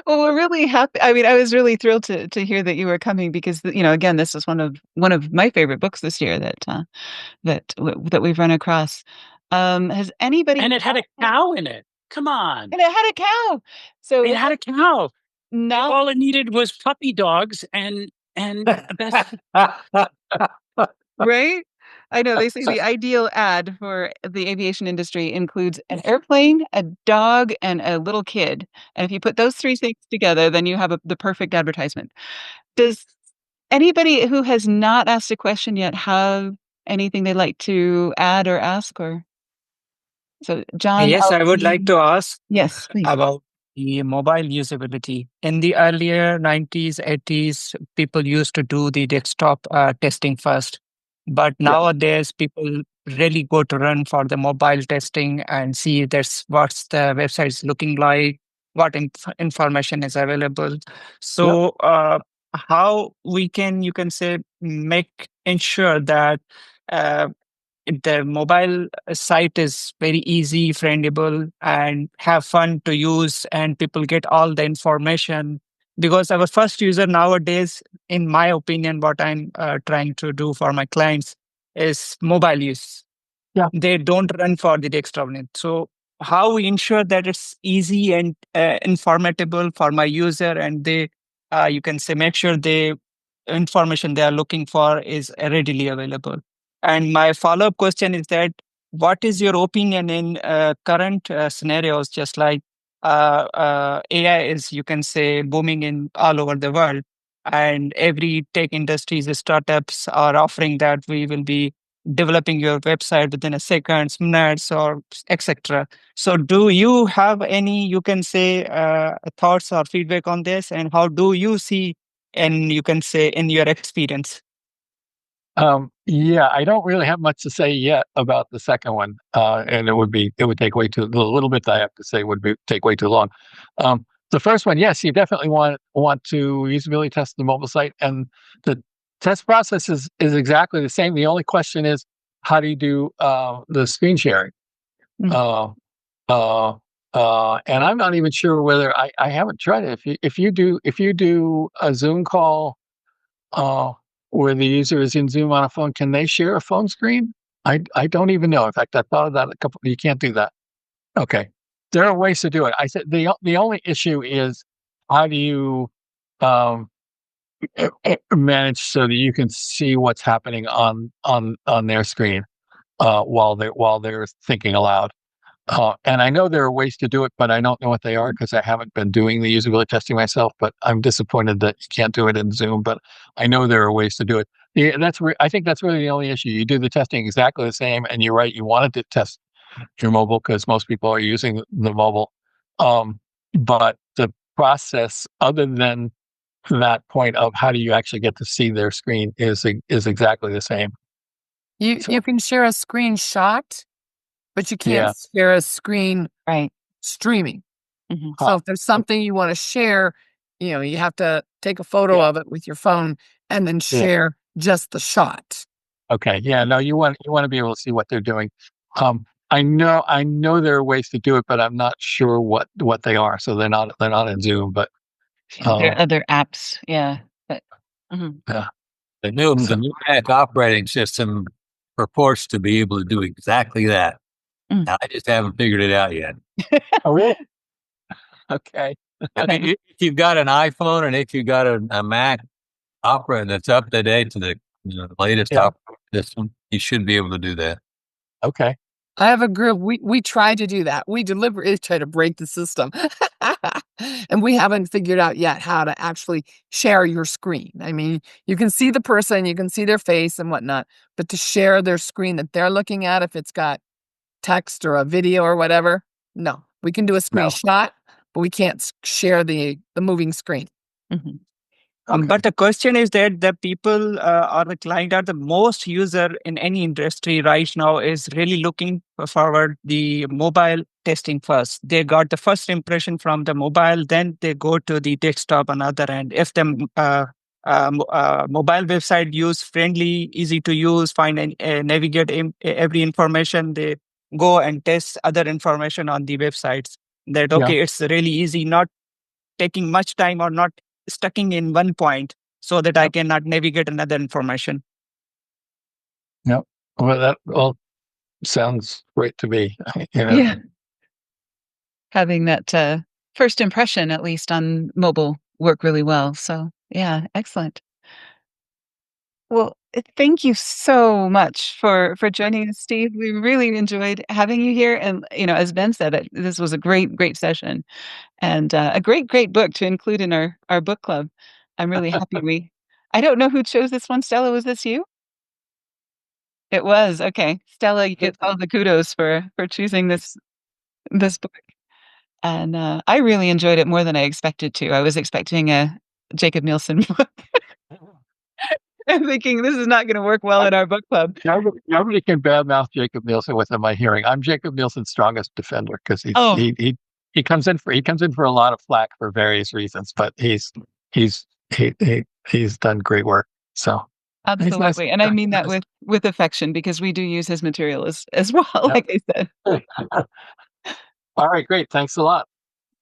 Well, we're really happy. I mean, I was really thrilled to hear that you were coming because again, this is one of my favorite books this year that we've run across. Has anybody And it had a cow in it. Come on. and it had a cow. So It had a cow. now All it needed was puppy dogs and best. right? I know they say the ideal ad for the aviation industry includes an airplane, a dog, and a little kid. And if you put those three things together, then you have the perfect advertisement. Does anybody who has not asked a question yet have anything they'd like to add or ask? Or so, John? Yes, I would like to ask Yes, please. about the mobile usability. In the earlier 90s, 80s, people used to do the desktop testing first. But nowadays, people really go to run for the mobile testing and see what's the website's looking like, what information is available. So, how we can, you can say, ensure that uh, the mobile site is very easy, friendable, and have fun to use, and people get all the information. Because our first user nowadays, in my opinion, what I'm trying to do for my clients is mobile use. Yeah. They don't run for the desktop. So how we ensure that it's easy and informatable for my user, and they, you can say, make sure the information they are looking for is readily available. And my follow-up question is that, what is your opinion in current scenarios, just like AI is, you can say, booming in all over the world, and every tech industries, startups are offering that we will be developing your website within a seconds, minutes, or etc. So do you have any, you can say, thoughts or feedback on this, and how do you see, and you can say, in your experience? Yeah, I don't really have much to say yet about the second one, and it would take way too the little bit that I have to say would take way too long. The first one, yes, you definitely want to usability test the mobile site, and the test process is exactly the same. The only question is, how do you do the screen sharing? Mm. And I'm not even sure whether I haven't tried it. If you do a Zoom call, where the user is in Zoom on a phone, can they share a phone screen? I don't even know. In fact, I thought of that a couple. You can't do that. Okay, there are ways to do it. I said the only issue is, how do you um, manage so that you can see what's happening on their screen while they're thinking aloud. And I know there are ways to do it, but I don't know what they are because I haven't been doing the usability testing myself. But I'm disappointed that you can't do it in Zoom. But I know there are ways to do it. Yeah, I think that's really the only issue. You do the testing exactly the same, and you're right. You wanted to test your mobile because most people are using the mobile. But the process, other than that point of how do you actually get to see their screen, is exactly the same. You can share a screenshot, but you can't Yeah. share a screen Right. streaming. Mhm. So if there's something you want to share, you have to take a photo of it with your phone and then share just the shot. Okay. Yeah. No, you want to be able to see what they're doing. I know there are ways to do it, but I'm not sure what they are. So they're not in Zoom, but There are other apps. Yeah. But, mhm. yeah. The new Mac operating system purports to be able to do exactly that. Mm. I just haven't figured it out yet. Oh, really? Okay. I mean, if you've got an iPhone and if you've got a Mac operating that's up to date to the latest operating system, you should be able to do that. Okay. I have a group. We try to do that. We deliberately try to break the system. And we haven't figured out yet how to actually share your screen. I mean, you can see the person, you can see their face and whatnot, but to share their screen that they're looking at, if it's got text or a video or whatever, no. We can do a screenshot, but we can't share the moving screen. Mhm. But the question is that the people or the client are the most user in any industry right now is really looking forward the mobile testing first. They got the first impression from the mobile, then they go to the desktop on other end. If the mobile website use friendly, easy to use, find and navigate every information, they go and test other information on the websites. That it's really easy, not taking much time or not stucking in one point so that I cannot navigate another information. Yep. Well, that all sounds great to me. Yeah. Having that first impression, at least on mobile, work really well. So, yeah, excellent. Well, thank you so much for joining us, Steve. We really enjoyed having you here, and as Ben said, this was a great session, and a great book to include in our book club. I'm really happy I don't know who chose this one. Stella, was this you? It was okay. Stella, you get all the kudos for choosing this book, and I really enjoyed it more than I expected to. I was expecting a Jacob Nielsen book. I'm thinking this is not going to work well in our book club. Nobody can badmouth Jacob Nielsen within my hearing. I'm Jacob Nielsen's strongest defender because he comes in for a lot of flack for various reasons, but he's done great work. So absolutely, and I mean that with affection because we do use his material as well. Like I said. All right, great. Thanks a lot.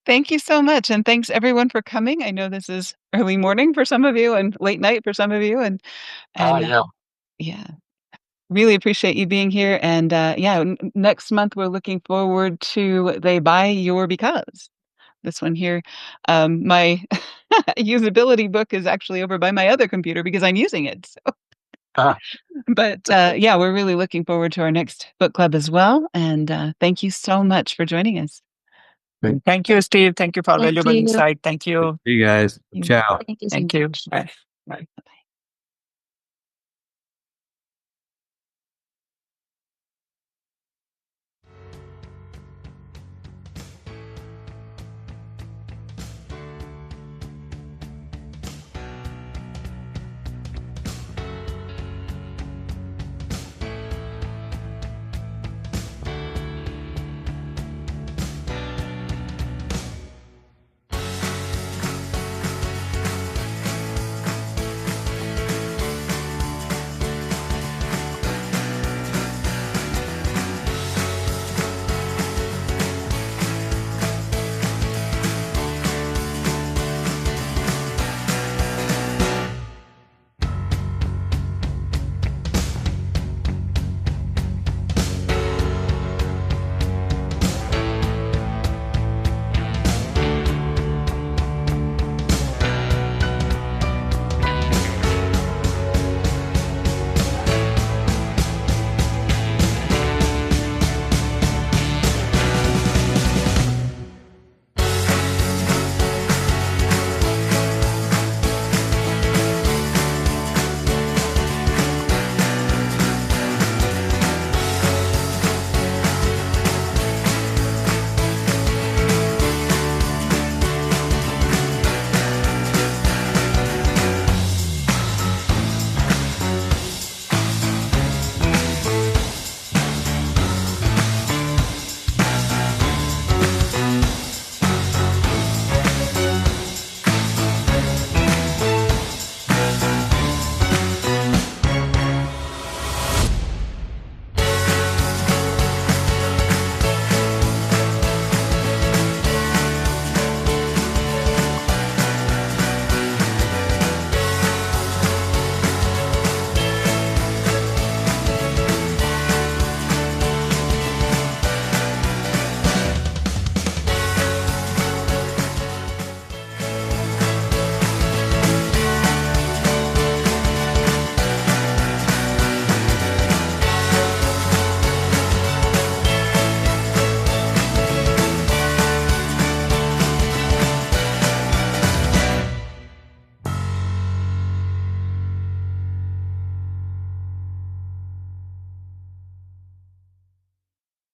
Thank you so much, and thanks everyone for coming. I know this is early morning for some of you and late night for some of you, and yeah, really appreciate you being here. And next month we're looking forward to They Buy Your Because. This one here, my usability book is actually over by my other computer because I'm using it. So. But we're really looking forward to our next book club as well. And thank you so much for joining us. Thank you, Steve. Thank you for valuable insight. Thank you. See you guys. Ciao. Thank you so Thank you. much. Bye. Bye.